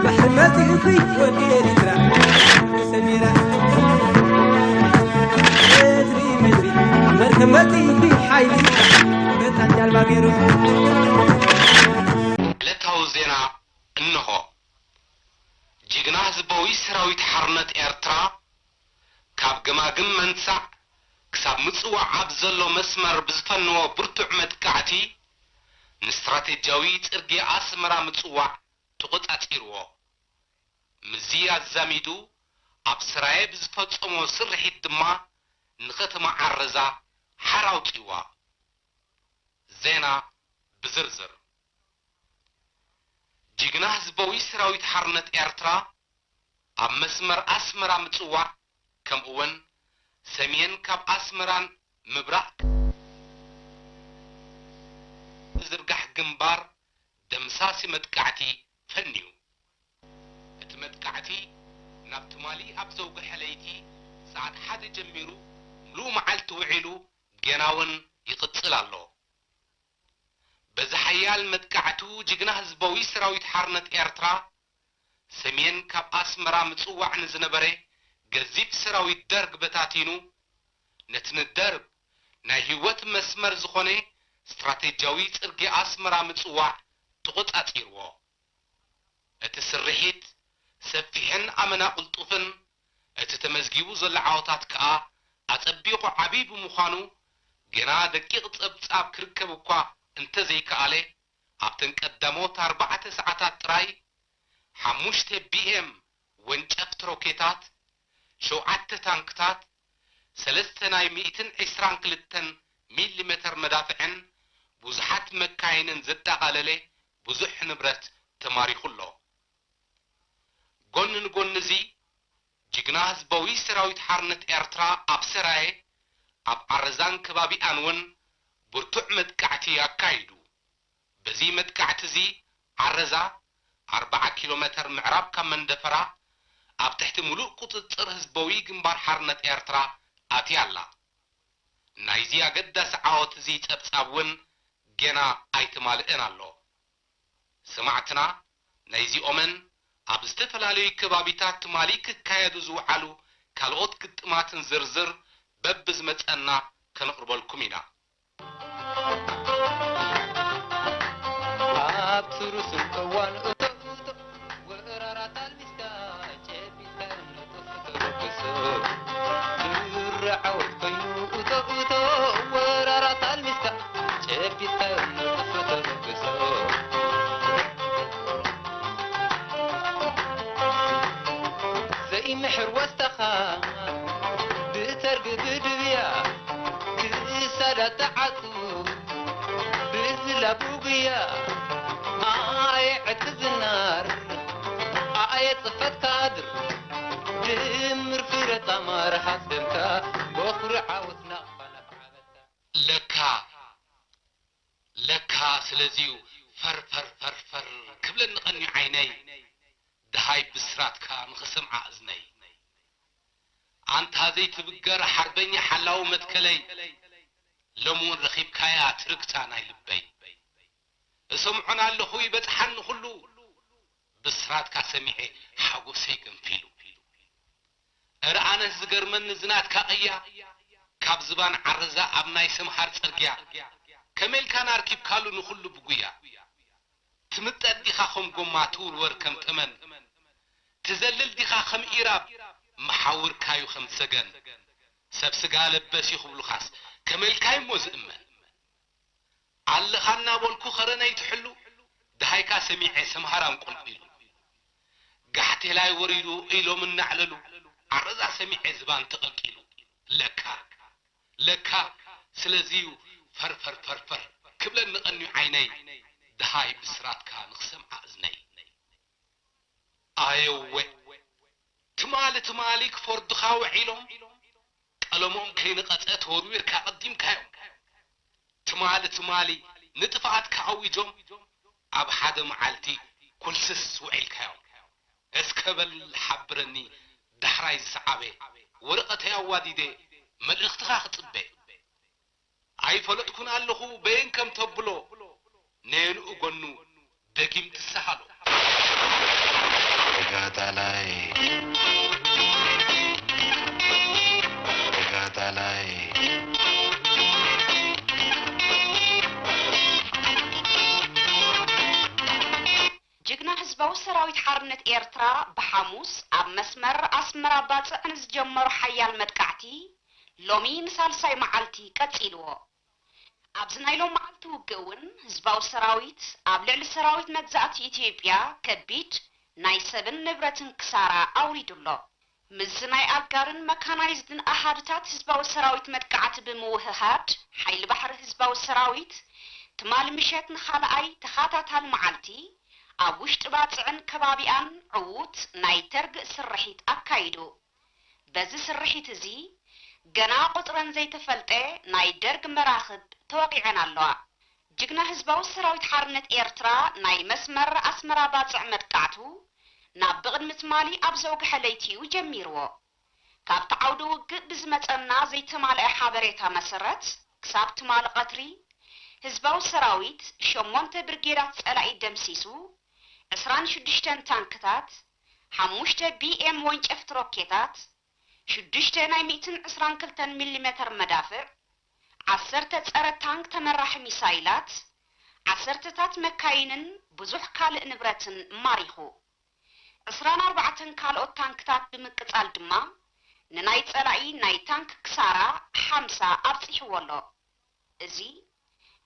بحرمتي في وديري ترى سميرة مدري مركمتي في حيلي بتاع الباقيرو لتاو زينا انه جيغنا زبوي سراويت حرنت ارترا كاب جماجم منسع كساب مصوع عبزلو مسمر بزفنو برتع مدكعتي نستراتيجياوي ترجي اسمرا مصوع تقطعتيرو مزيا زاميدو ابسراي بزفصمو سرحيت دما نختم عرزا حراوتيوا زينا بزرزر جيغنا زبوي سراويت حرنت ارترا اب مسمر اسمرا مصوع كم اون سمين كاب اسمران مبراق زرقح جنبار دمساسي مدقعتي فنيو اتمدقعتي نابتمالي ابزوق حليتي ساعد حد جميرو ملو معلت وعلو جناون يقتصل الله بزحيال مدقعتو جيغنا هزبوي سراويت حرنت ارترا سمين كاب اسمرا مصوع نزنبري جزيف سراويت درق بتاتينو نتن الدرب ناهيوت مسمر زخوني استراتيجياوي ترقي اسمرا مصوع تقطعتيرو اتسرحيت سفيحن امنا قلطفن اتتمزجيبو زل عاوتات كا اطبيقو عبيب مخانو جنا دقيق صبصاب كركب اكو انت زي كالي ابتن قدموت 4 ساعات تراي 5 بي ام وانچفت روكيتات شوعت تانكتات 322 مليمتر مدافعن بوزحات مكاينن زدقالله بوزح نبرت تماريخلو قنن قنزي جيغناز بوي سراويت حرنت ارترا ابسراي اب ارزان كبابي انون برتع مدقعتي يكايدو بزي مدقعتزي عرزا 4 كيلومتر معراب كمن دفرا اب تحت ملوء قطصر هزبوي جنبار حرنت ارترا اتيالا نايزي اقدس عاوت زي تبصابون جنا ايتمالئن الله سمعتنا نايزي اومن اب استفلالي كبابيتات ماليك كايدو زوحالو كالوت كتماتن زرزر ببز متأنا كنقرب الكمينة اب تروس القوان اتوتو وقرارات المسكا جبيتا نتفتو عود كينو اتوتو ورارات المسكا جبيتا نتفتو زي محر واستخا بترق بدبيا كسادة تعطو بزلا بوقيا عتز النار صفت كادر دمر فرط امار حسبك بخر عاوتنا لكا سلازيو فر كبل نقني عيني دهاي بسراتكا نخسمع اذني انت هذي تبقر حربني حلاو متكلي لمون رخيب كايا تركتانا لبي اسمعنا اللخو يبتحن خلو بسراتكا سميحي حقو سيقن فيلو ارعانا زقر من زنات كاقيا كاب زبان عرزا ابناي سمحار ترقيا كميل كان اركب كالو نخلو بقويا تمتد ديخا خم قماتور وركم تمن تزلل ديخا خم إيراب محاور كايو خم سجن سبسقال بسي خبلو خاص كميل كاي موز امن على خانا بولكو خرنا يتحلو دهايكا سميعي سمهران قلبيلو قحتي لاي وريدو إيلو من نعللو عرضا سميعي زبان تقلقيلو لكا سلازيو فر كبلا نقني عيني دهاي بسراتكا نخسم عزني ايوه تمالك فردخا وعيلهم قلمهم كين قطعت وروير كا قديم كايو تمالي نطفعت كعويجهم اب حد معالتي كل سس وعيل كايو اسكبل حبرني دحراي صعبه ورقه يا واديدي መልእኽትኻ ክጽበ ኣይፈለጥኩን ኣለኹ በይን ከም ተብሎ ነንኡ ጎኑ ደጊም ትሰሃሎ ጋታላይ جግና ህዝባዊ ሰራዊት ሓርነት ኤርትራ በሐሙስ ኣብ መስመር ኣስመራ ባጽዕን ዝጀመሩ ሓያል መጥቃዕቲ ሎሚ ንሳልሳይ መዓልቲ ቀጺልዎ ኣብዚ ናይ ሎም መዓልቲ ውግእውን ህዝባዊ ሰራዊት ኣብ ልዕሊ ሰራዊት መግዛእቲ ኢትዮጵያ ከቢድ ናይ ሰብን ንብረትን ክሳራ ኣውሪዱሎ ምዝ ናይ ኣጋርን መካናይዝድን ኣሃድታት ህዝባዊ ሰራዊት መጥቃዕቲ ብምውህሃድ ሓይሊ ባሕሪ ህዝባዊ ሰራዊት ትማል ምሸት ንኻልኣይ ተኻታታሊ መዓልቲ ኣብ ውሽጢ ባጽዕን ከባቢኣን ዕዉት ናይ ተርግእ ስርሒት ኣካይዱ በዚ ስርሒት እዚ ገና ቁጥረን ዘይተፈልጠ ናይ ደርግ መራኽብ ተወቂዐን ኣለዋ جግና ህዝባዊ ሰራዊት ሓርነት ኤርትራ ናይ መስመር ኣስመራ ባጽዕ መጥቃዕቱ ናብ ብቕድሚ ትማሊ ኣብ ዘውግሐ ለይቲኡ ጀሚርዎ ካብቲ ዓውዲ ውግእ ብዝመጸና ዘይተማልአ ሓበሬታ መሰረት ክሳብ ትማሊ ቀትሪ ህዝባዊ ሰራዊት 8 ብርጌዳት ጸላኢ ደምሲሱ 26 ታንክታት 5 BM ወንጨፍቲ ሮኬታት 6 ናይ 122 ሚሜ መዳፍዕ 10 ጸረ ታንክ ተመራሒ ሚሳይላት 10 ታት መካይንን ብዙሕ ካልእ ንብረትን ማሪኹ 24 ካልኦት ታንክታት ብምቅጻል ድማ ንናይ ጸላኢ ናይ ታንክ ክሳራ 50 ኣብጽሕዎሎ እዚ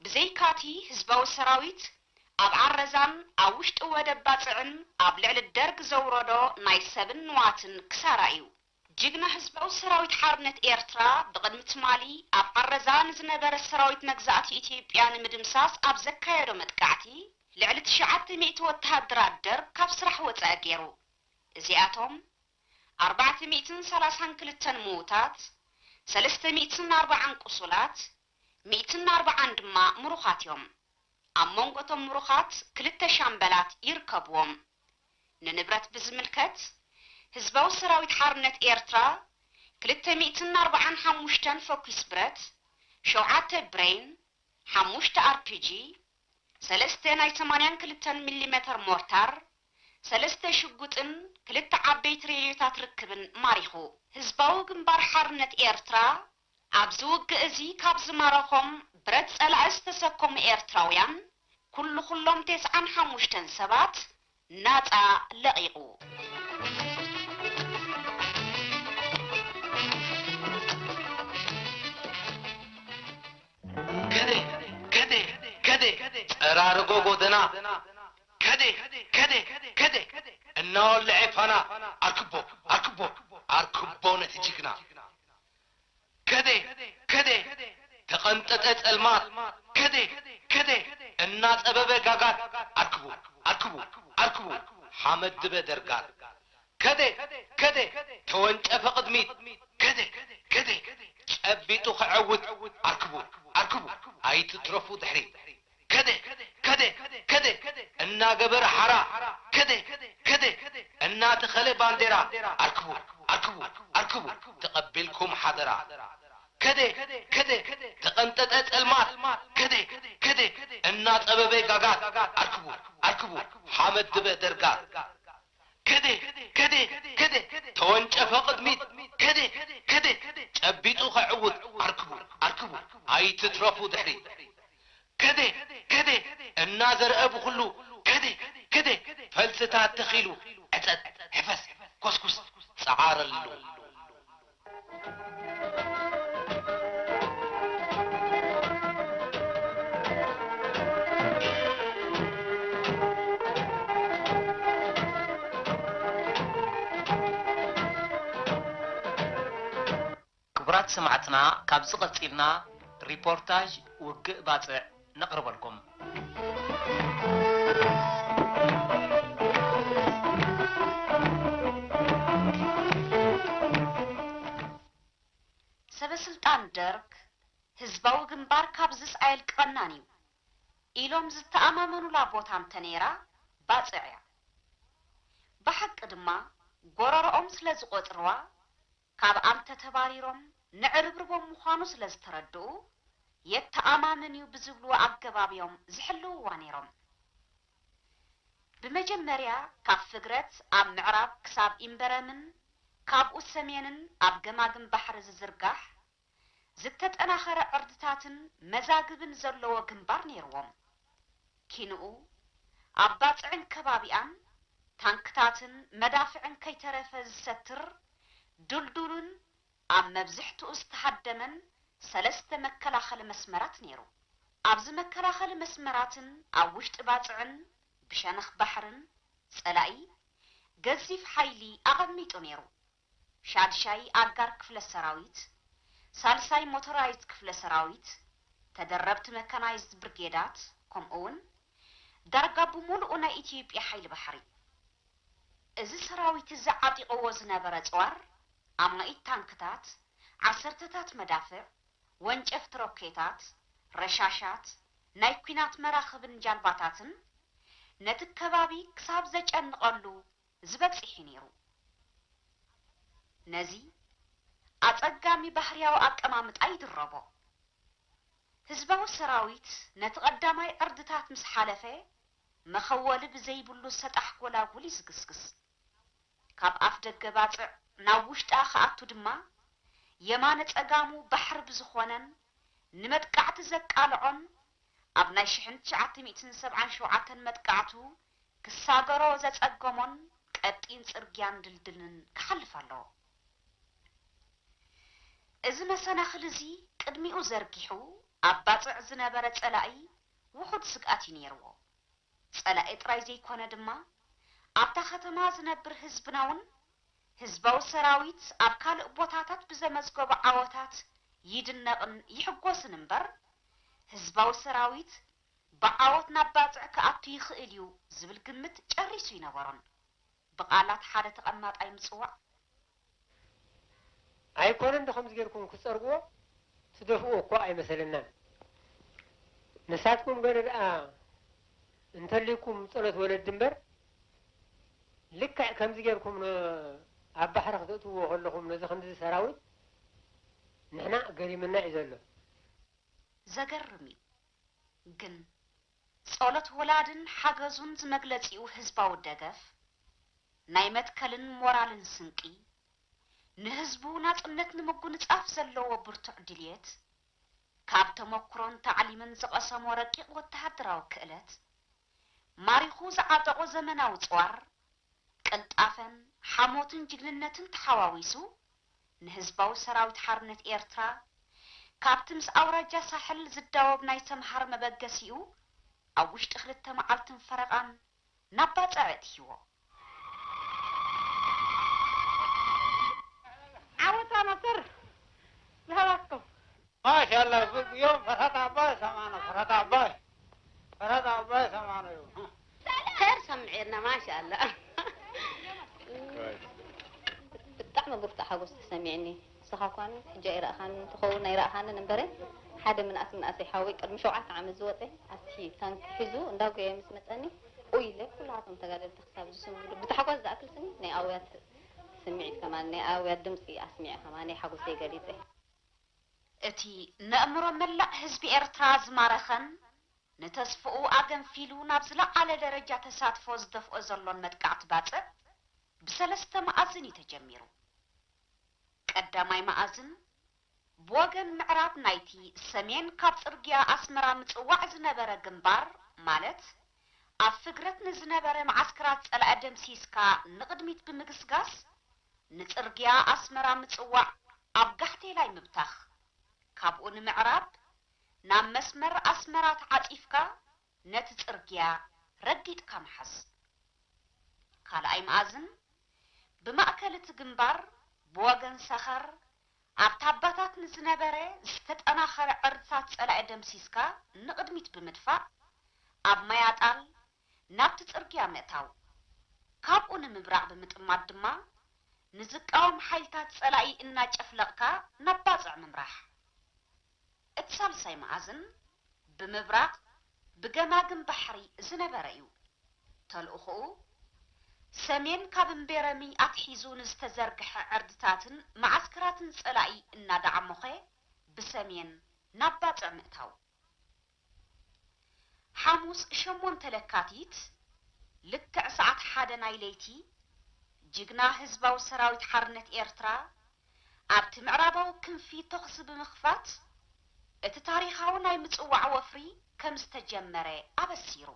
ብዘይካቲ ህዝባዊ ሰራዊት ኣብ ዓረዛን ኣብ ውሽጢ ወደብ ባጽዕን ኣብ ልዕሊ ደርግ ዘውረዶ ናይ ሰብን ንዋትን ክሳራ እዩ جግና ህዝባዊ ሰራዊት ሓርነት ኤርትራ ብቕድሚ ትማሊ ኣብ ዓረዛን ዝነበረ ሰራዊት መግዛእቲ ኢትዮጵያ ንምድምሳስ ኣብ ዘካየዶ መጥቃዕቲ ልዕሊ 900 ወተሃደራት ደርግ ካብ ስራሕ ወጻእ ገይሩ እዚኣቶም 432 ምዉታት 340 ቁሱላት 140 ድማ ምሩኻት እዮም ኣብ መንጎቶም ምሩኻት 2 ሻምበላት ይርከብዎም ንንብረት ብዝምልከት ህዝባዊ ሰራዊት ሓርነት ኤርትራ 245 ፎኩስ ብረት 7 ብሬን 5 RPG 3 ናይ 82 ሚሜ ሞርታር 3 ሽጉጥን 2 ዓበይቲ ሬድዮታት ርክብን ማሪኹ ህዝባዊ ግንባር ሓርነት ኤርትራ ኣብ ዝውግእ እዚ ካብ ዝማረኾም ብረት ጸላኢ ዝተሰከሙ ኤርትራውያን ኩሎም 95 ሰባት ናጻ ለቂቑ ጸራርጎ ጎደና ከደ እናወልዐ ፋና ኣርክቦ ነቲ ጅግና ከደ ተቐንጠጠ ጸልማት ከደ እናጸበበ ጋጋት ኣርክቡ ሓመድ ድበ ደርጋት ከደ ተወንጨፈ ቅድሚት ከደ ጨቢጡ ክዕውት ኣርክቡ ኣይትትረፉ ድሕሪ ከደ እናገበረ ሓራ ከደ እናተኸለ ባንዴራ ኣርክቡ ተቐቢልኩም ሓደራ ከደ ተቐንጠጠ ጸልማት ከደ እናጸበበ ጋጋት ኣርክቡ ሓመድ ድበ ደርጋት ከደ ተወንጨፈ ቅድሚት ከደ ጨቢጡ ክዕውት ኣርክቡ ኣይትትረፉ ድሕሪ ከደ እናዘርአቡ ኩሉ ከደ ፈልስታት ተኺሉ ዕፀት ሕፈስ ኮስኩስ ጸዓረሉ ክቡራት ሰማዕትና ካብዚ ቀፂልና ሪፖርታጅ ውግእ ባጽዕ ነቕርበልኩም ሰበስልጣን ደርግ ህዝባዊ ግንባር ካብ ዝስኣይል ቀናን እዩ ኢሎም ዝተኣማመኑላ ቦታ እንተነይራ ባጽዕ እያ ብሓቂ ድማ ጎረሮኦም ስለ ዝቆጥርዋ ካብ ኣንተ ተባሪሮም ንዕርብርቦም ምዃኑ ስለ ዝተረድኡ የተኣማምን እዩ ብዝብሉ ኣገባብዮም ዝሕልውዋ ነይሮም። ብመጀመርያ ካብ ፍግረት ኣብ ምዕራብ ክሳብ ኢምበረምን ካብኡ ሰሜንን ኣብ ገማግም ባሕሪ ዝዝርጋሕ ዝተጠናኸረ ዕርድታትን መዛግብን ዘለዎ ግንባር ነይርዎም። ኪንኡ ኣብ ባፅዕን ከባቢኣን ታንክታትን መዳፍዕን ከይተረፈ ዝሰትር ዱልዱልን ኣብ መብዝሕትኡ ዝተሃደመን 3 መከላኸሊ መስመራት ነይሩ። ኣብዚ መከላኸሊ መስመራትን ኣብ ውሽጢ ባፅዕን ብሸነኽ ባሕርን ጸላኢ ገዚፍ ሓይሊ ኣቐሚጡ ነይሩ። ሻድሻይ ኣጋር ክፍለ ሰራዊት፣ ሳልሳይ ሞተራይዝድ ክፍለ ሰራዊት፣ ተደረብቲ መካናይዝድ ብርጌዳት ከምኡውን ዳርጋ ብሙሉኡ ናይ ኢትዮጵያ ሓይሊ ባሕሪ። እዚ ሰራዊት እዚ ዓጢቕዎ ዝነበረ ጽዋር ኣማኢት ታንክታት፣ 10ታት መዳፍዕ፣ ወንጨፍቲ ሮኬታት፣ ረሻሻት፣ ናይ ኩናት መራኽብን ጃልባታትን ነቲ ከባቢ ክሳብ ዘጨንቐሉ ዝበፅሕ ነይሩ። ነዚ ኣጸጋሚ ባህርያዊ ኣቀማምጣ ይድረቦ። ህዝባዊ ሰራዊት ነቲ ቀዳማይ ዕርድታት ምስ ሓለፈ መኸወሊ ብዘይብሉ ሰጣሕ ጎላጉል ይዝግስግስ። ካብ ኣፍ ደገ ባፅዕ ናብ ውሽጣ ከኣቱ ድማ የማነ ጸጋሙ ባሕሪ ብዝኾነን ንመጥቃዕቲ ዘቃልዖን ኣብ ናይ 1977 መጥቃዕቱ ክሳገሮ ዘጸገሞን ቀጢን ጽርግያን ድልድልን ክሓልፍ ኣለዎ። እዚ መሰናኽል እዚ ቅድሚኡ ዘርጊሑ ኣብ ባፅዕ ዝነበረ ጸላኢ ውሑድ ስግኣት እዩ ነይርዎ። ጸላኢ ጥራይ ዘይኮነ ድማ ኣብታ ከተማ ዝነብር ህዝብና እውን ህዝባዊ ሰራዊት ኣብ ካልእ ቦታታት ብዘመዝገቡ ዓወታት ይድነቕን ይሕጎስን እምበር ህዝባዊ ሰራዊት ብዓወት ናብ ባፅዕ ክኣቱ ይኽእል እዩ ዝብል ግምት ጨሪሱ ይነበሮን። ብቓላት ሓደ ተቐማጣይ ምጽዋዕ ኣይኮነን ከምዚ ጌርኩም ክጸርግዎ ትደፍኡ እኮ ኣይመሰለናን። ንሳትኩም ገለ ደኣ እንተልይኩም ጸሎት ወለድ እምበር ልክዕ ከምዚ ጌርኩም ኣብ ባሕሪ ክትእትውዎ ከለኹም ነዚ ከምዚ ሰራዊት ንሕና ገሪምና እዩ ዘሎ። ዘገርም እዩ ግን ጸሎት ወላድን ሓገዙን ዝመግለጺኡ ህዝባዊ ደገፍ ናይ መትከልን ሞራልን ስንቂ ንህዝቡ ናጽነት ንምጉንጻፍ ዘለዎ ብርቱዕ ድልየት ካብ ተመክሮን ተዕሊምን ዝቐሰሞ ረቂቕ ወተሃደራዊ ክእለት ማሪኹ ዝዓጠቆ ዘመናዊ ጽዋር ቅልጣፈን ሓሞትን ጅግንነትን ተሓዋዊሱ ንህዝባዊ ሰራዊት ሓርነት ኤርትራ ካብቲ ምስ ኣውራጃ ሳሕል ዝዳወብ ናይ ተምሃር መበገሲኡ ኣብ ውሽጢ 2 መዓልትን ፈረቓን ናብ ባፅዕ እትሂዎ። عوض نصر لهواكم ما شاء الله يوم فرحت عباس سمعنا فرحت عباس سمعنا يوم خير سمعنا ما شاء الله بطعم برتاح حقوس تسمعني صحاكوان حجا إراخان تخونا إراخان نمبري حدا من أسي حاوي قد مشوعات عام زوطي أسي كان حزو انداو قيام اسمتاني ويلي كلاتهم تقالل تخساب جسم بتحقوز ذا أكل سني ني أويات سمعت كمان ني أويات دمسي أسمع كمان ني حقوسي قليتي እቲ ንእምሮ መላእ ህዝቢ ኤርትራ ዝማረኸን ንተስፍኡ ኣገንፊሉ ናብ ዝለዓለ ደረጃ ተሳትፎ ዝደፍኦ ዘሎን መጥቃዕቲ ባፅዕ ብ3 መዓዝን እዩ ተጀሚሩ። ቀዳማይ መዓዝን ብወገን ምዕራብ ናይቲ ሰሜን ካብ ጽርግያ ኣስመራ ምጽዋዕ ዝነበረ ግንባር ማለት ኣብ ፍግረት ንዝነበረ ማዓስከራት ጸላኢ ደምሲስካ ንቕድሚት ብምግስጋስ ንጽርግያ ኣስመራ ምጽዋዕ ኣብ ጋሕቴላይ ምብታኽ ካብኡ ንምዕራብ ናብ መስመር ኣስመራ ተዓጢፍካ ነቲ ጽርግያ ረጊጥካ ምሓዝ። ካልኣይ መዓዝን ብማእከል እቲ ግንባር ብወገን ሰኸር ኣብ ታባታት ንዝነበረ ዝተጠናኸረ ዕርድታት ጸላኢ ደምሲስካ ንቕድሚት ብምድፋእ ኣብ ማያጣል ናብቲ ጽርግያ ምእታው ካብኡ ንምብራቕ ብምጥማት ድማ ንዝቃወም ሓይልታት ጸላኢ እናጨፍለቕካ ናብ ባፅዕ ምምራሕ። እቲ ሳልሳይ መዓዝን ብምብራቕ ብገማግም ባሕሪ ዝነበረ እዩ። ተልእኹኡ ሰሜን ካብ እምቤረሚ ኣትሒዙ ንዝተዘርግሐ ዕርድታትን ማዓስከራትን ጸላኢ እናዳዓመኸ ብሰሜን ናብ ባጽዕ ምእታው ሐሙስ 8 ለካቲት ልክዕ ሰዓት 1 ናይ ለይቲ ጅግና ህዝባዊ ሰራዊት ሓርነት ኤርትራ ኣብቲ ምዕራባዊ ክንፊ ተኽሲ ብምኽፋት እቲ ታሪኻዊ ናይ ምጽዋዕ ወፍሪ ከም ዝተጀመረ ኣበሲሩ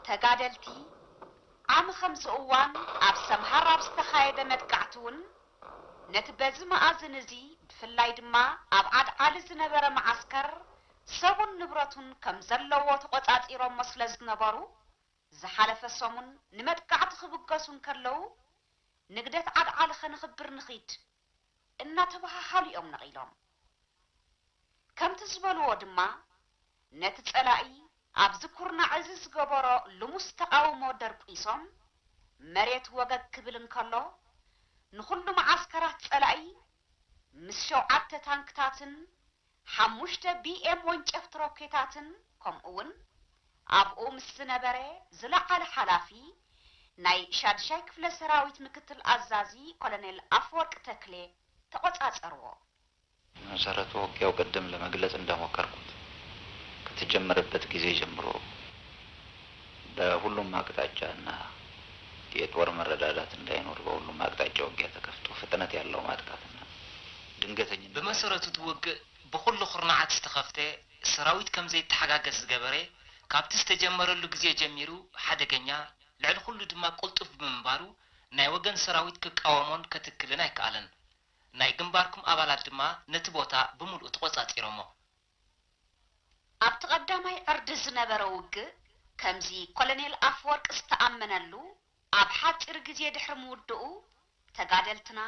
ተጋደልቲ ዓም خمس እዋን ኣብ ሰምሃር ኣብ ዝተኻየደ መጥቃዕቱን ነቲ በዚ መኣዝን እዚ ብፍላይ ድማ ኣብ ዓድዓሊ ዝነበረ ማዓስከር ሰቡን ንብረቱን ከም ዘለዎ ተቆጻጺሮም መስለ ዝነበሩ ዝሓለፈ ሰሙን ንመጥቃዕቲ ክብገሱን ከለው ንግደት ዓድዓሊ ኸንኽብር ንኺድ እናተባሃሉ እዮም ነቒሎም ከምቲ ዝበልዎ ድማ ነቲ ጸላኢ ኣብ ዝኩርና ዕዚ ዝገበሮ ልሙስ ተቃውሞ ደርቂሶም መሬት ወገግ ክብል እንከሎ ንኹሉ ማዓስከራት ጸላኢ ምስ 7 ታንክታትን 5 BM ወንጨፍቲ ሮኬታትን ከምኡውን ኣብኡ ምስ ዝነበረ ዝለዓለ ሓላፊ ናይ ሻድሻይ ክፍለ ሰራዊት ምክትል አዛዚ ኮሎኔል አፈወርቅ ተክሌ ተቆጻጸርዎ መሰረቱ ውጊያው ቀደም ለመግለጽ እንደሞከርኩት ከተጀመረበት ጊዜ ጀምሮ በሁሉም አቅጣጫና የጦር መረዳዳት እንዳይኖር በሁሉም አቅጣጫ ውጊያ ተከፍቶ ፍጥነት ያለው ማጥቃትና ድንገተኝነት በመሰረቱ ትወግ በሁሉ ኹርናዓት ተከፍተ ሰራዊት ከምዘ ይተሐጋገዝ ገበረ ካብቲ ዝተጀመረሉ ጊዜ ጀሚሩ ሓደገኛ ልዕሊ ሁሉ ድማ ቁልጡፍ ብምንባሩ ናይ ወገን ሰራዊት ክቃወሞን ከትክልን አይከኣለን ናይ ግንባርኩም አባላት ድማ ነቲ ቦታ ብሙሉ ተቆጻጺሮሞ ኣብቲ ቀዳማይ ዕርዲ ዝነበረ ውግእ ከምዚ ኮሎኔል አፈወርቅ ዝተኣመነሉ ኣብ ሓፂር ጊዜ ድሕሪ ምውድኡ ተጋደልትና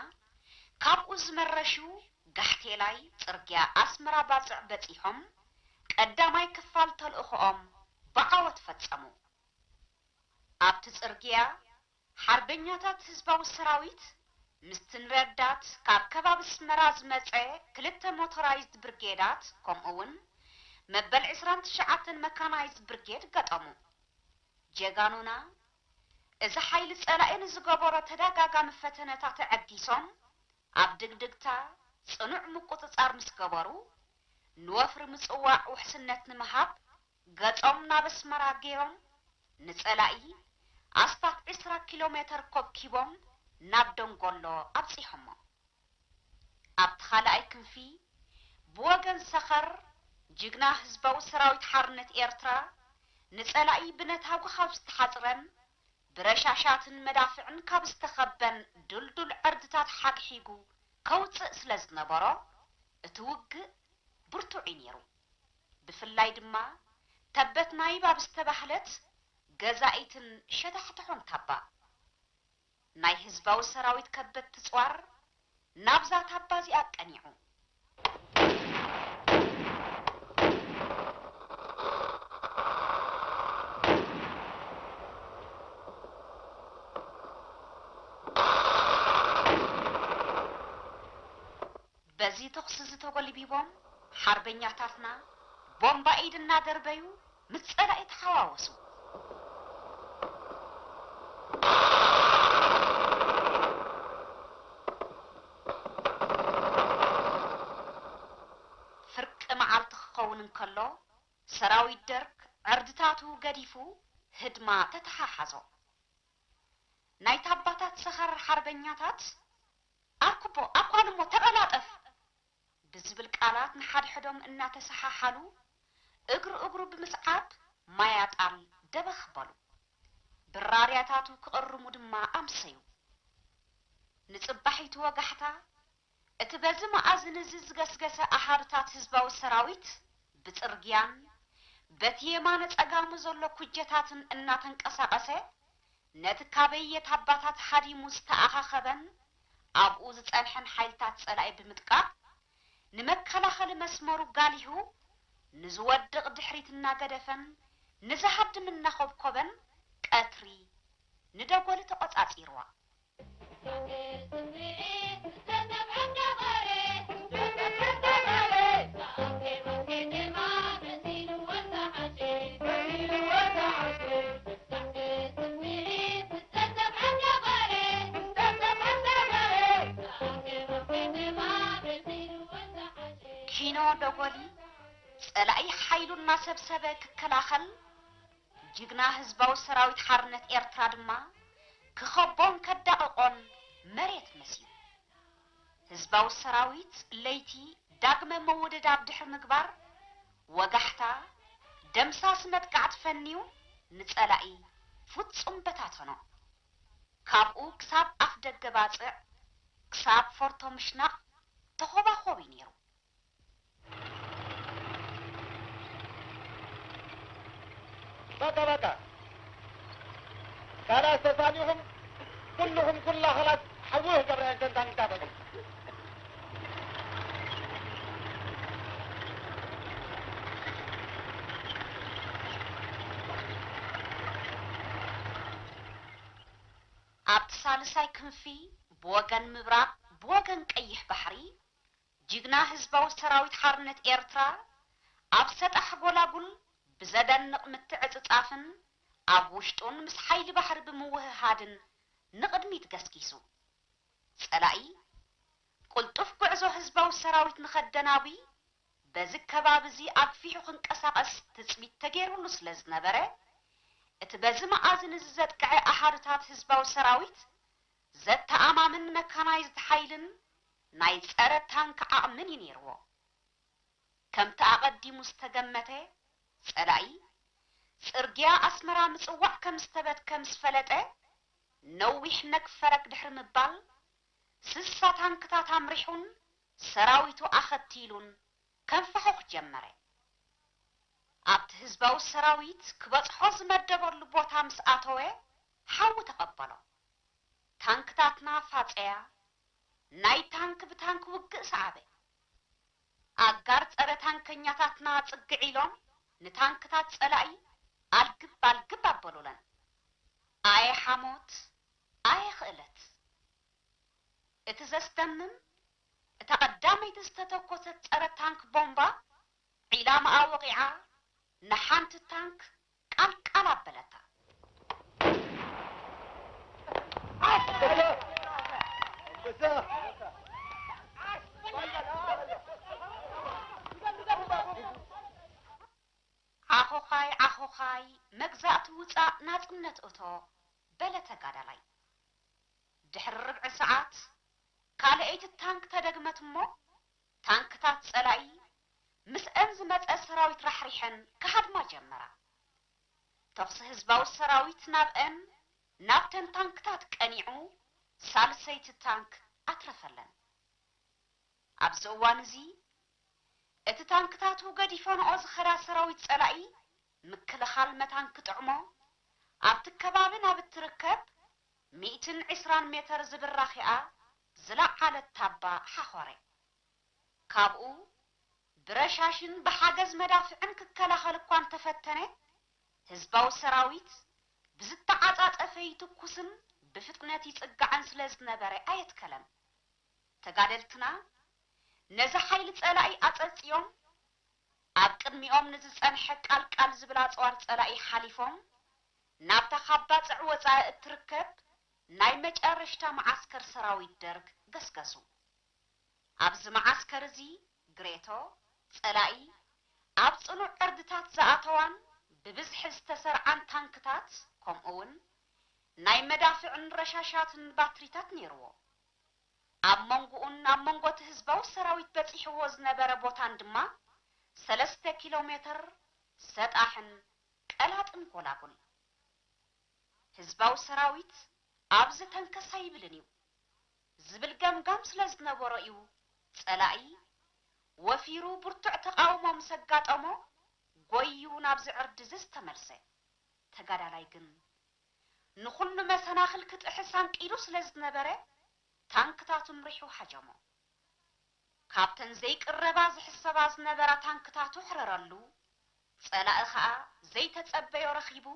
ካብኡ ዝመረሹ ጋሕቴላይ ጽርግያ ኣስመራ ባጽዕ በጺሖም ቀዳማይ ክፋል ተልእኽኦም ብዓወት ፈጸሙ ኣብቲ ጽርግያ ሓርበኛታት ህዝባዊ ሰራዊት ምስትንረዳት ካብ ከባቢ ኣስመራ ዝመጸ 2 ሞተራይዝድ ብርጌዳት ከምኡውን መበል 29 መካናይዝድ ብርጌድ ገጠሙ ጀጋኑና እዚ ሓይሊ ጸላእን ዝገበሮ ተደጋጋሚ ፈተነታት ዕጊሶም ኣብ ድግድግታ ጽኑዕ ምቁጽጻር ምስ ገበሩ ንወፍሪ ምጽዋዕ ውሕስነት ንምሃብ ገጾም ናብ ኣስመራ ገይሮም ንጸላኢ ኣስታት 20 ኪሎ ሜትር ከብኪቦም ናብ ደንጎሎ ኣብጺሖሞ ኣብቲ ካልኣይ ክንፊ ብወገን ሰኸር ጅግና ህዝባዊ ሰራዊት ሓርነት ኤርትራ ንጸላኢ ብነታዊ ካብ ዝተሓጽረን ብረሻሻትን መዳፍዕን ካብ ዝተኸበን ድልዱል ዕርድታት ሓግሒጉ ከውፅእ ስለ ዝነበሮ እቲ ውግእ ብርቱዕ ነይሩ ብፍላይ ድማ ተበት ናይባ ብዝተባህለት ገዛኢትን ሸታሕትሑን ታባ ናይ ህዝባዊ ሰራዊት ከበት ትጽዋር ናብዛ ታባ እዚኣ ቀኒዑ በዚ ተኽሲ ዝተጎልቢቦም ሓርበኛታትና ቦምባ ኢድና ደርበዩ ምጸላኢ ተሓዋወሱ ፍርቂ መዓልቲ ክኸውን እንከሎ ሰራዊት ደርግ ዕርድታቱ ገዲፉ ህድማ ተተሓሓዞ ናይ ታባታት ሰኸር ሓርበኛታት ኣኩቦ ኣኳንሞ ተቐላጠፍ ብዝብል ቃላት ንሓድሕዶም እናተሰሓሓሉ እግሩ ብምስዓብ ማያጣል ደበኽበሉ ብራርያታቱ ክቕርሙ ድማ ኣምሰዩ ንጽባሒቱ ወጋሕታ እቲ በዚ መኣዝን እዚ ዝገስገሰ ኣሃድታት ህዝባዊ ሰራዊት ብጽርግያን በቲ የማነ ጸጋሙ ዘሎ ኩጀታትን እናተንቀሳቐሰ ነቲ ካበየት ኣባታት ሓዲሙ ዝተኣኻኸበን ኣብኡ ዝጸንሐን ሓይልታት ጸላኢ ብምጥቃዕ ንመከላኸሊ መስመሩ ጋሊሁ ንዝወድቕ ድሕሪትና ገደፈን ንዝሃድም እናኸብኮበን ቀትሪ ንደጎል ተቆጻጺርዋ ኪኖ ደጎሊ ጸላኢ ሓይሉና ሰብሰበ ክከላኸል ጅግና ህዝባዊ ሰራዊት ሓርነት ኤርትራ ድማ ክኸቦን ከዳቅቆን መሬት መሲሉ ህዝባዊ ሰራዊት ለይቲ ዳግመ መወደዳብ ድሕር ምግባር ወጋሕታ ደምሳስ መጥቃዕት ፈኒዩ ንጸላኢ ፍጹም በታተኖ ካብኡ ክሳብ ኣፍ ደገ ባጽዕ ክሳብ ፎርቶ ምሽናቕ ተኸባኸቢ ነይሩ بقى قال استثانيهم كلهم كلها خلاص حووه قبل أن تنتهي كتابهم ኣብቲ ሳልሳይ ክንፊ ብወገን ምብራቅ ብወገን ቀይሕ ባሕሪ ጅግና ህዝባዊ ሰራዊት ሓርነት ኤርትራ ኣብ ሰጣሕ ጎላጉል ብዘደንቕ ምትዕጽጻፍን ኣብ ውሽጡን ምስ ሓይሊ ባሕሪ ብምውህሃድን ንቕድሚት ገስጊሱ ጸላኢ ቁልጡፍ ጉዕዞ ህዝባዊ ሰራዊት ንኸደናዊ በዚ ከባቢ እዚ ኣግፊሑ ክንቀሳቐስ ትጽቢት ተገይሩሉ ስለ ዝነበረ እቲ በዚ መኣዝን እዚ ዘጥቅዐ ኣሃዱታት ህዝባዊ ሰራዊት ዘተኣማምን መካናይዝድ ሓይልን ናይ ጸረ ታንክ ዓቕምን እዩ ነይርዎ ከምቲ ኣቐዲሙ ዝተገመተ ጸላኢ ጽርግያ ኣስመራ ምጽዋዕ ከም ዝተበትከ ምስ ፈለጠ ነዊሕ ነግፈረክ ድሕሪ ምባል 60 ታንክታት ኣምሪሑን ሰራዊቱ ኣኸቲሉን ከንፈሖክ ጀመረ ኣብቲ ህዝባዊ ሰራዊት ክበጽሖ ዝመደበሉ ቦታ ምስ ኣተወ ሓዊ ተቐበሎ ታንክታትና ፋጸያ ናይ ታንክ ብታንክ ውግእ ሰዓበ ኣጋር ጸረ ታንከኛታትና ጽግዕ ኢሎም ንታንክታት ጸላኢ ኣልግብ ኣበሉለን ኣየ ሓሞት ኣየ ክእለት እቲ ዘስደምም እታ ቀዳመይቲ ዝተተኰሰት ጸረ ታንክ ቦምባ ዒላማ ወቂዓ ንሓንቲ ታንክ ቃልቃል ኣበለታ ዓኾኻይ መግዛእቲ ውፃእ ናጽነት እቶ በለ ተጋዳላይ ድሕሪ ርብዒ ሰዓት ካልአይቲ ታንክ ተደግመት እሞ ታንክታት ጸላኢ ምስአን ዝመጸ ሰራዊት ራሕሪሐን ክሃድማ ጀመራ ተኽሲ ህዝባዊ ሰራዊት ናብአን ናብተን ታንክታት ቀኒዑ ሳልሰይቲ ታንክ ኣትረፈለን ኣብዚ እዋን እዚ እቲ ታንክታቱ ገዲፈንኦ ዝኸዳ ሰራዊት ጸላኢ ምክልኻል መታንክ ጥዕሞ ኣብቲ ከባቢ ናብ እትርከብ 120 ሜትር ዝብራኺኣ ዝለዓለት ታባ ሓኾረ ካብኡ ብረሻሽን ብሓገዝ መዳፍዕን ክከላኸል እኳ እንተፈተነ ህዝባዊ ሰራዊት ብዝተዓጻጸፈ ይትኩስን ብፍጥነት ይጽጋዕን ስለ ዝነበረ ኣየትከለም ተጋደልትና ነዚ ሓይሊ ጸላኢ ኣጸጽዮም ኣብ ቅድሚኦም ንዝጸንሐ ቃልቃል ዝብላ ጽዋር ጸላኢ ሓሊፎም ናብታ ኻባጽዕ ወጻኢ እትርከብ ናይ መጨረሽታ መዓስከር ሰራዊት ደርግ ገስገሱ ኣብዚ መዓስከር እዚ ግሬቶ ጸላኢ ኣብ ጽኑዕ ዕርድታት ዝኣተዋን ብብዝሒ ዝተሰርዓን ታንክታት ከምኡውን ናይ መዳፍዕን ረሻሻትን ባትሪታት ነይርዎ ኣብ መንጎኡን ኣብ መንጎቲ ህዝባዊ ሰራዊት በፂሕዎ ዝነበረ ቦታን ድማ 3 ኪሎ ሜትር ሰጣሕን ቀላጥን ጎላጉል ህዝባዊ ሰራዊት ኣብዚ ተንከሳ ይብልን እዩ ዝብል ገምጋም ስለ ዝነበሮ እዩ ጸላኢ ወፊሩ ብርቱዕ ተቃውሞ ምስ ኣጋጠሞ ጎዩ ናብዚ ዕርዲ ዝተመልሰ ተጋዳላይ ግን ንኹሉ መሰናኽል ክትሕስ አንቂሉ ስለ ዝነበረ ታንክታቱ ምሪሑ ሓጀሞ ካብተን ዘይቅረባ ዝሕሰባ ዝነበራ ታንክታቱ ሕረረሉ ጸላእ ኸኣ ዘይተጸበዮ ረኺቡ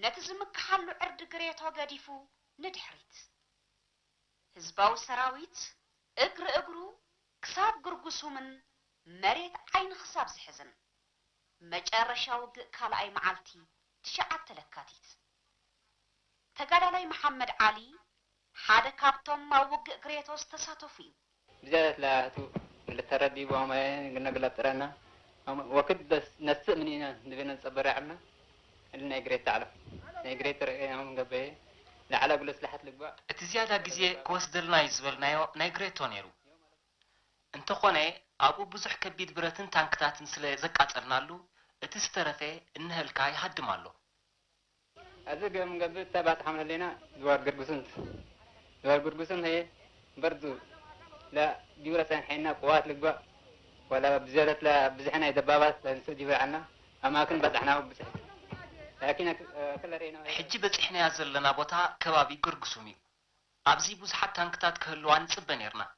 ነቲ ዝምክሓሉ ዕርዲ ግሬቶ ገዲፉ ንድሕሪት ህዝባዊ ሰራዊት እግሪ ክሳብ ግርጉሱምን መሬት ዓይኒ ክሳብ ዝሕዝን መጨረሻው ግእ ካልኣይ መዓልቲ 9 ለካቲት ተጋዳላይ መሐመድ ዓሊ ሓደ ካብቶም ኣብ ውግእ ግሬቶ ዝተሳተፉ እዩ بزيادة لا للتردي وما نقول ترانا وكد بس نسق منينا نبينا نصبر عنا اللي نجريت تعرف نجريت يوم قبل لعلى قول سلاحات لقوا اتزيادة جزية كوسدلنا يزبلنايو نيجريتو نيرو انت خوني ابو بزح كبيد برتن تانكتاتن سلا زقاطرنالو اتسترفه انه الكاي هدمالو ازق من قبل تبعت حمل لنا دوار قرقسنت هي برضو لا جورة حينا قوات لقوا ولا بزيادة لا بزحنا دبابات نسجل عنا أماكن بزحنا وبزح لكن كل رينا حجي بزحنا يزلنا بوتا كبابي قرقسومي أبزي بزحات تانكتات كهلوان صبنيرنا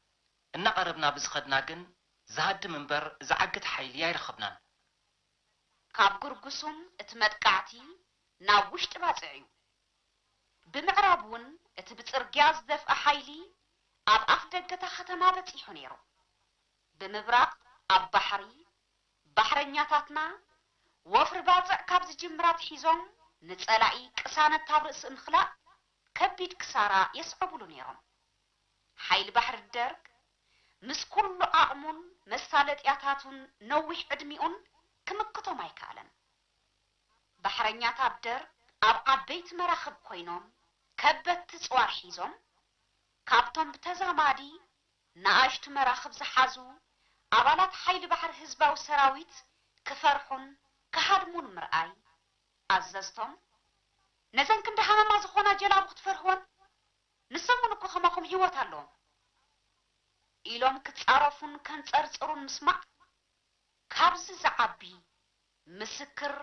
إن قربنا بزخدنا جن زهد منبر زعقت حيلي يرخبنا كاب قرقسوم اتمدقعتي ناوش تبازعيو بمعرابون اتبترقياز دفع حيلي ኣብ ኣፍ ደገታ ከተማ በፂሑ ነይሩ ብምብራቕ ኣብ ባሕረኛታትና ወፍሪ ባፅዕ ካብ ዝጅምራት ሒዞም ንጸላኢ ቅሳነት ኣብ ርእሲ ምኽላእ ከቢድ ክሳራ የስዕብሉ ነይሮም ሓይሊ ባሕሪ ደርግ ምስ ኩሉ ኣቕሙን መሳለጥያታቱን ነዊሕ ዕድሚኡን ክምክቶም ኣይከኣለን ባሕረኛታት ደርግ ኣብ ዓበይቲ መራኽብ ኮይኖም ከበድቲ ጽዋር ሒዞም ካብቶም ብተዛማዲ ንኣሽቱ መራኽብ ዝሓዙ ኣባላት ሓይሊ ባሕሪ ህዝባዊ ሰራዊት ክፈርሑን ክሃድሙን ምርኣይ ኣዘዝቶም ነዘን ክንዲ ሃመማ ዝኾና ጀላቡ ክትፈርሕዎን ንሰሙን እኮ ከማኹም ህይወት ኣለዎም ኢሎም ክጻረፉን ከንጸርጽሩን ምስማዕ ካብዚ ዝዓቢ ምስክር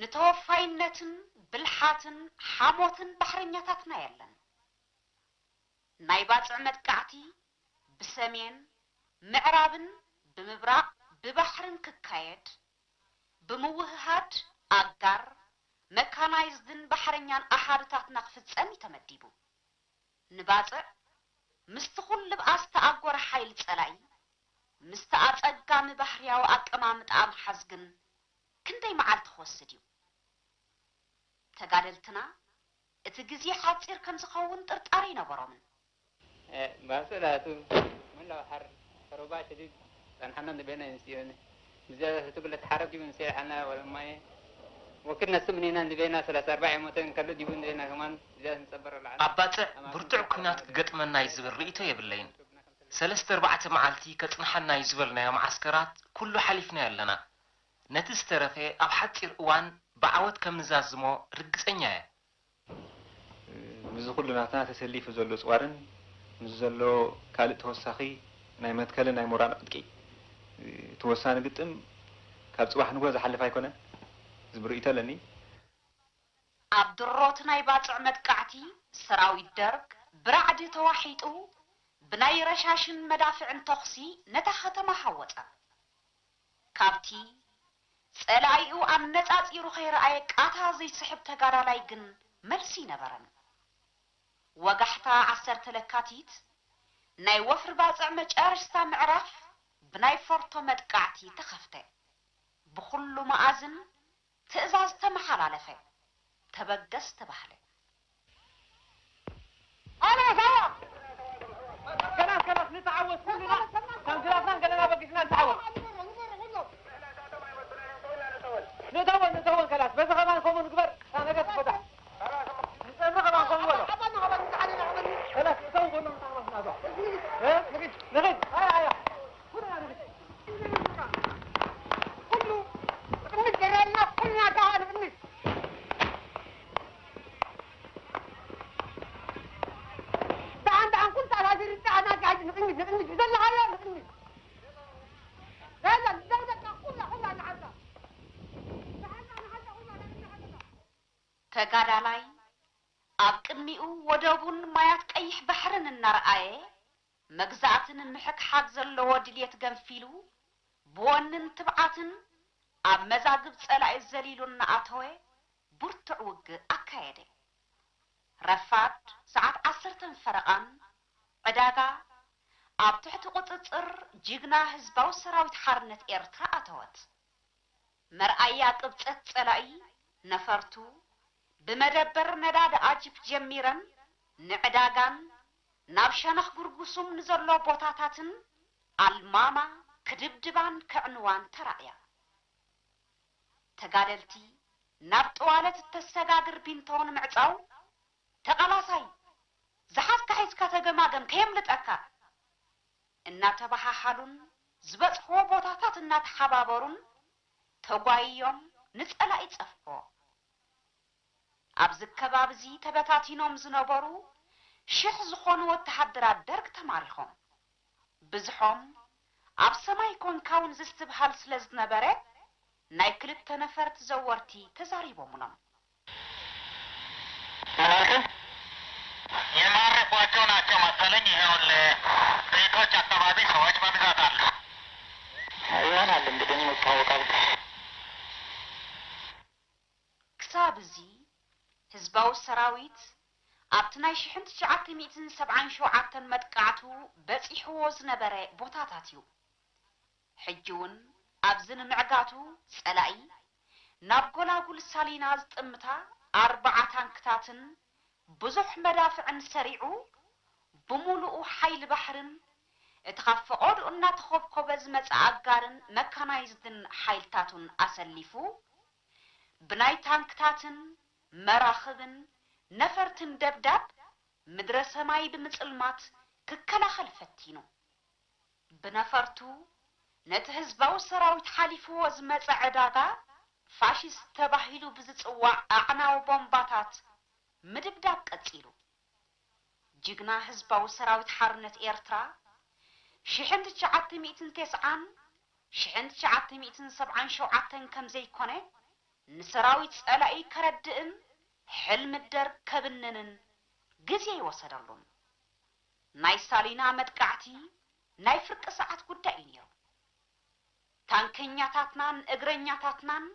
ንተወፋይነትን ብልሓትን ሓሞትን ባሕረኛታትና የለን ናይ ባፅዕ መጥቃዕቲ ብሰሜን ምዕራብን ብምብራቕ ብባሕርን ክካየድ ብምውህሃድ ኣጋር መካናይዝድን ባሕረኛን ኣሓድታትና ክፍጸም ተመዲቡ ንባፅዕ ምስቲ ኩሉ ብኣስ ተኣጐረ ሓይሊ ጸላኢ ምስቲ ኣጸጋሚ ባሕርያዊ ኣቀማምጣ ምሓዝ ግን ክንደይ መዓልቲ ክወስድ እዩ ተጋደልትና እቲ ግዜ ሓፂር ከም ዝኸውን ጥርጣሪ ይነበሮምን باسلاتو من لو حر ربع شديد كان حنا نبينا نسيونه بزاف تقول تحرك من سيحنا ولا ما وكنا سمنينا نبينا 3-4 موتين كله ديبون دينا كمان زاد نصبر العالم أباتع برتع كنات قطمنا يزبر ريته يبلين 3-4 معالتي كتصنحنا يزبرنا يا معسكرات كله حلفنا لنا نتسترفه أب حتى الأوان بعوض كم نزازمو رجسنيا بزو كلنا تسليف زلوا صوارن مزلو كالت توساخي ناي متكل ناي موران قدقي توسان قطم كاب صباح نغو زحلف ايكونه زبريته لني عبد الروت ناي باصع مدقعتي سراوي درك برعد توحيطو بناي رشاشن مدافع تخسي نتا ختمه حوطه كابتي صلايو ام نصاصيرو خير اي قاتا زي سحب تغارالاي جن ملسي نبرن وقحتا 10 لكاتيت ناي وفر باصع مጨረሽታ ምዕራፍ بناي فورتو مدقعتي تخفته بكل مآذن تأزاز تمحلالفه تبقس تبحله أنا سوا خلاص نتعود كلنا تنزلاتنا قلنا بقينا نتعود ندور خلاص بس خلاص نقوم نكبر أنا قد فتح نسمع خلاص نقوم ولا خلاص نسوي كلنا نتعود نغيد هيا كلنا نغيد كله نقدر كلنا تعال نغيد كنت على هذه الساعة قاعد نغني بدل عليها نغني هذا كلها نعزة تقادلاي ኣብ ቅድሚኡ ወደቡን ማያት ቀይሕ ባሕርን እናረኣየ መግዛእትን ምሕክሓት ዘለዎ ድልየት ገንፊሉ ብወንን ትብዓትን ኣብ መዛግብ ጸላኢ ዘሊሉን ኣተወ ብርቱዕ ውግእ ኣካየደ ረፋድ ሰዓት 10 ፈረቓን ዕዳጋ ኣብ ትሕቲ ቁፅፅር ጅግና ህዝባዊ ሰራዊት ሓርነት ኤርትራ ኣተወት መርኣያ ቅብፀት ጸላኢ ነፈርቱ ብመደበር ነዳድ ኣጅብ ጀሚረን ንዕዳጋን ናብ ሸነኽ ጉርጉሱም ንዘሎ ቦታታትን ኣልማማ ክድብድባን ክዕንዋን ተራእያ ተጋደልቲ ናብ ጠዋለት ተሰጋግር ቢንቶን ምዕጻው ተቐላሳይ ዝሓዝካ ሒዝካ ተገማገም ከየምልጠካ እናተባሓሓሉን ዝበጽሕዎ ቦታታት እናተሓባበሩን ተጓይዮም ንጸላኢ ጸፍቆ ኣብዚ ከባቢ ተበታቲኖም ዝነበሩ ሽሕ ዝኾኑ ወተሃደራት ደርግ ተማሪኾም ብዝሖም ኣብ ሰማይ ኮንካውን ዝስትብሃል ስለ ዝነበረ ናይ ክልተ ነፈርት ዘወርቲ ተዛሪቦሙሎም የማረፏቸው ናቸው መሰለኝ። ይኸውልህ ቤቶች አካባቢ ሰዎች በብዛት አሉ። ይሆናል እንግዲህ የሚታወቃል። ክሳብ እዚ ህዝባዊ ሰራዊት ኣብቲ ናይ 1977 መጥቃዕቱ በፂሕዎ ዝነበረ ቦታታት እዩ ሕጂ እውን ኣብዚ ንምዕጋቱ ጸላኢ ናብ ጎላጉል ሳሊና ዝጥምታ 4 ታንክታትን ብዙሕ መዳፍዕን ሰሪዑ ብሙሉኡ ሓይሊ ባሕርን እቲ ካብ ፈቆዱ እናተኸብኮበ ዝመጽ ኣጋርን መካናይዝድን ሓይልታቱን ኣሰሊፉ ብናይ ታንክታትን መራኽብን ነፈርትን ደብዳብ ምድረ ሰማይ ብምጽልማት ክከላኸል ፈቲኑ ብነፈርቱ ነቲ ህዝባዊ ሰራዊት ሓሊፍዎ ዝመጸ ዕዳጋ ፋሽስት ተባሂሉ ብዝጽዋዕ ኣዕናዊ ቦምባታት ምድብዳብ ቀጺሉ ጅግና ህዝባዊ ሰራዊት ሓርነት ኤርትራ 1990 ከም ዘይኮነ ንሰራዊት ጸላኢ ከረድእን ሕልም ደርግ ከብንንን ግዜ ይወሰደሉን ናይ ሳሊና መጥቃዕቲ ናይ ፍርቂ ሰዓት ጉዳይ እዩ ነይሩ ታንከኛታትናን እግረኛታትናን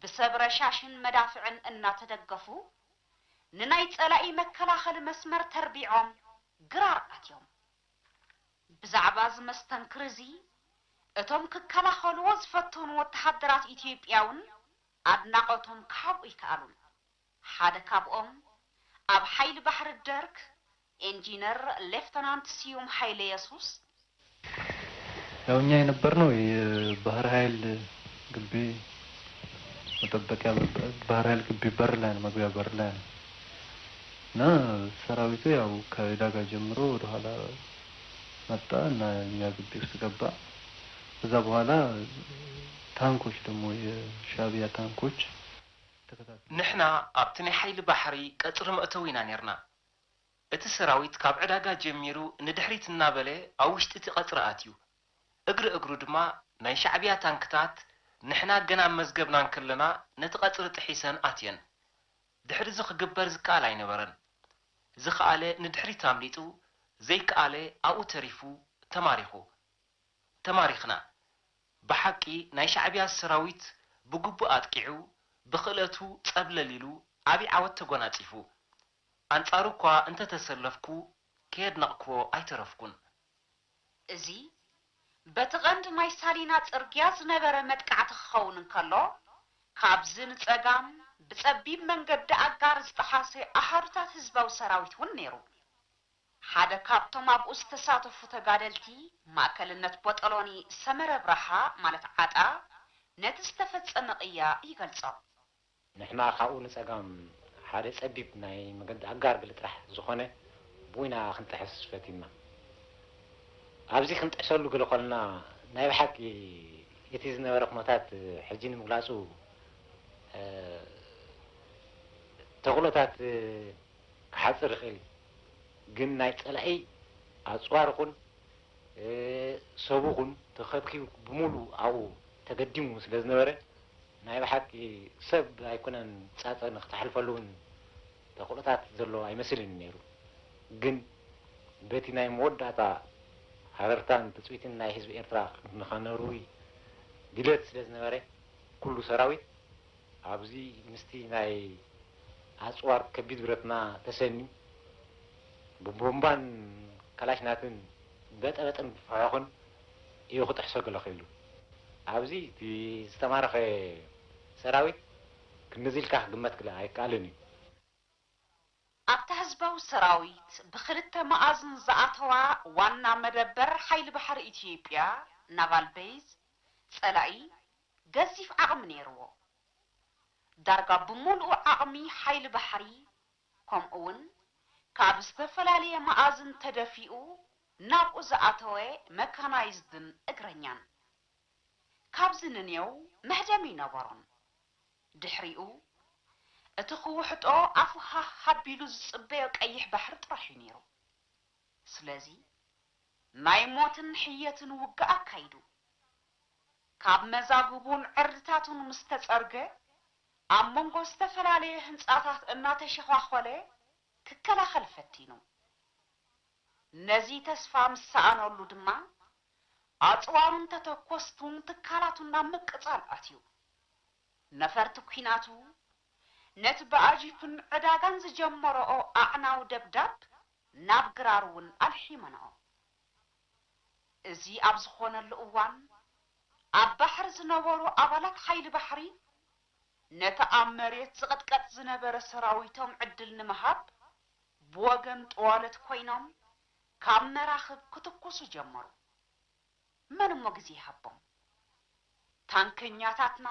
ብሰብረሻሽን መዳፍዕን እናተደገፉ ንናይ ጸላኢ መከላኸሊ መስመር ተርቢዖም ግራር ኣትዮም ብዛዕባ ዝመስተንክር እዚ እቶም ክከላኸልዎ ዝፈተኑ ወተሃደራት ኢትዮጵያውን ኣድናቆቶም ክሃብኡ ይከኣሉን ሓደ ካብኦም ኣብ ሓይሊ ባሕሪ ደርግ ኢንጂነር ሌፍተናንት ስዩም ኃይለ ኢየሱስ ያው እኛ የነበርነው የባህር ኃይል ግቢ መጠበቂያ ባህር ኃይል ግቢ በር ላይ ነው መግቢያ በር ላይ ነው እና ሰራዊቱ ያው ከዳጋ ጀምሮ ወደ ኋላ መጣ እና እኛ ግቢ ውስጥ ገባ ከዛ በኋላ ታንኮች ደግሞ የሻቢያ ታንኮች ንሕና ኣብቲ ናይ ሓይሊ ባሕሪ ቀጽሪ መእተዊና ነርና እቲ ሰራዊት ካብ ዕዳጋ ጀሚሩ ንድሕሪት እናበለ ኣብ ውሽጢ እቲ ቀጽሪ ኣትዩ እግሪ ድማ ናይ ሻዕብያ ታንክታት ንሕና ገና መዝገብና ከለና ነቲ ቀጽሪ ጥሒሰን ኣትየን ድሕሪ እዚ ክግበር ዝከኣል ኣይነበረን ዝኸኣለ ንድሕሪት ኣምሊጡ ዘይከኣለ ኣብኡ ተሪፉ ተማሪኽና ብሓቂ ናይ ሻዕብያ ሰራዊት ብግቡእ ኣጥቂዑ ብኽእለቱ ጸብለሊሉ ዓብይ ዓወት ተጎናጺፉ አንጻሩ እኳ እንተተሰለፍኩ ከየድነቕክዎ ኣይተረፍኩን እዚ በትቐንድ ማይ ሳሊና ጽርግያ ዝነበረ መጥቃዕቲ ክኸውን እንከሎ ካብዚ ንጸጋም ብጸቢብ መንገዲ ኣጋር ዝተሓሰ ኣሃዱታት ህዝባዊ ሰራዊት እውን ነይሩ ሓደ ካብቶም ኣብኡ ዝተሳተፉ ተጋደልቲ ማእከልነት ቦጠሎኒ ሰመረ ብርሃ ማለት ዓጣ ነቲ ዝተፈጸመ ቅያ ይገልጾ ንሕና ካብኡ ንጸጋም ሓደ ጸቢብ ናይ መንገዲ ኣጋር ብልጥራሕ ዝኾነ ቡይና ክንጥሕስ ፈቲና ኣብዚ ክንጥሕሰሉ ገለ ኾልና ናይ ብሓቂ እቲ ዝነበረ ኩነታት ሕጂ ንምግላጹ ተኽሎታት ክሓፅር ይኽእል ግን ናይ ጸላኢ ኣጽዋር ኹን ሰቡ ኹን ተኸብኪቡ ብሙሉ ኣብኡ ተገዲሙ ስለ ዝነበረ ናይ ብሓቂ ሰብ ኣይኮነን ጻጸ ንኽተሓልፈሉ እውን ተኽሎታት ዘሎ ኣይመስልን ነይሩ ግን بيتي ناي موداتا حضرتان تسويتين ناي حزب إيرترا نخانروي دلت سلز نبري كل سراويت أبزي مستي ناي أسوار كبيد برتنا تسني ببومبان كلاشناتن بتأبتن فراخن يأخذ حسق لخيلو أبزي تستمر في سراويت كنزيل كح قمت كلا هيك قالني ኣብቲ ህዝባዊ ሰራዊት ብክልተ መኣዝን ዝኣተዋ ዋና መደበር ሓይሊ ባሕሪ ኢትዮጵያ ናቫል ቤዝ ጸላኢ ገዚፍ ዓቕሚ ነይርዎ ዳርጋ ብምሉእ ዓቕሚ ሓይሊ ባሕሪ ከምኡውን ካብ ዝተፈላለየ መኣዝን ተደፊኡ ናብኡ ዝኣተወ መካናይዝድን እግረኛን ካብዚ ንንየው መህደሚ ነበሮን ድሕሪኡ እቲ ክውሕጦ ኣፉሃ ሓቢሉ ዝጽበዮ ቀይሕ ባሕሪ ጥራሕ እዩ ነይሩ ስለዚ ናይ ሞትን ሕየትን ውግእ ኣካይዱ ካብ መዛግቡን ዕርድታቱን ምስ ተጸርገ ኣብ መንጎ ዝተፈላለየ ህንጻታት እናተሸኻኾለ ክከላኸል ፈቲኑ ነዚ ተስፋ ምሰኣነሉ ድማ ኣጽዋሩን ተተኰስቱን ትካላቱን ናብ ምቅጻል ኣትዩ ነፈርቲ ኩናቱ ነቲ ብኣጂፕን ዕዳጋን ዝጀመረኦ ኣዕናው ደብዳብ ናብ ግራር እውን ኣልሒመንኦ እዚ ኣብ ዝኾነሉ እዋን ኣብ ባሕሪ ዝነበሩ ኣባላት ሓይሊ ባሕሪ ነቲ ኣብ መሬት ዝቕጥቀጥ ዝነበረ ሰራዊቶም ዕድል ንምሃብ ብወገን ጠዋለት ኮይኖም ካብ መራኽብ ክትኩሱ ጀመሩ መን እሞ ግዜ ይሃቦም ታንከኛታትና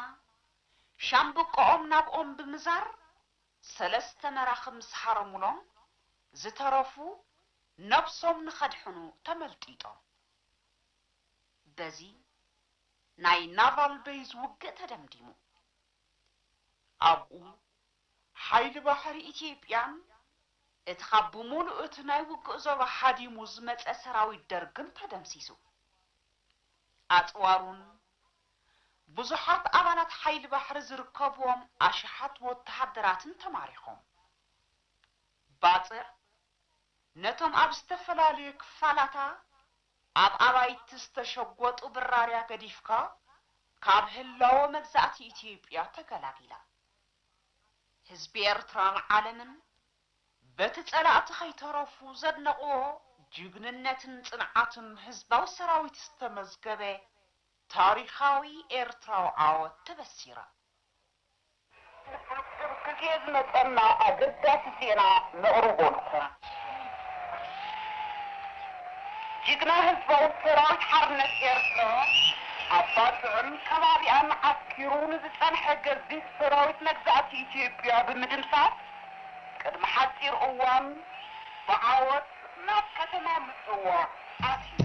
ሻምብቆኦም ናብኦም ብምዛር ሰለስተ መራኽብ ምስ ሓረሙሎም ዝተረፉ ነብሶም ንኸድሕኑ ተመልጢጦም በዚ ናይ ናቫል ቤዝ ውግእ ተደምዲሙ ኣብኡ ሓይሊ ባሕሪ ኢትዮጵያን እቲ ካብ ብምሉእ እቲ ናይ ውግእ ዞባ ሓዲሙ ዝመፀ ሰራዊት ደርግን ተደምሲሱ ኣጽዋሩን ብዙሓት ኣባላት ሓይሊ ባሕሪ ዝርከብዎም ኣሽሓት ወተሃደራትን ተማሪኾም ባፅዕ ነቶም ኣብ ዝተፈላለየ ክፋላታ ኣብ ኣባይቲ ዝተሸጐጡ ብራርያ ገዲፍካ ካብ ህላወ መግዛእቲ ኢትዮጵያ ተገላጊላ ህዝቢ ኤርትራን ዓለምን በቲ ጸላእቲ ከይተረፉ ዘድነቕዎ ጅግንነትን ጽንዓትን ህዝባዊ ሰራዊት ዝተመዝገበ ታሪኻዊ ኤርትራዊ ዓወት ተበሲራ ግዜ ዝመፀና ኣገዳሲ ዜና ነቕርበልኩ ጅግና ህዝባዊ ሰራዊት ሓርነት ኤርትራ ኣብ ባፅዕን ከባቢኣን ዓኪሩ ንዝጸንሐ ገዚፍ ሰራዊት መግዛእቲ ኢትዮጵያ ብምድምሳት ቅድሚ ሓፂር እዋን ብዓወት ናብ ከተማ ምጽዋ ኣትዩ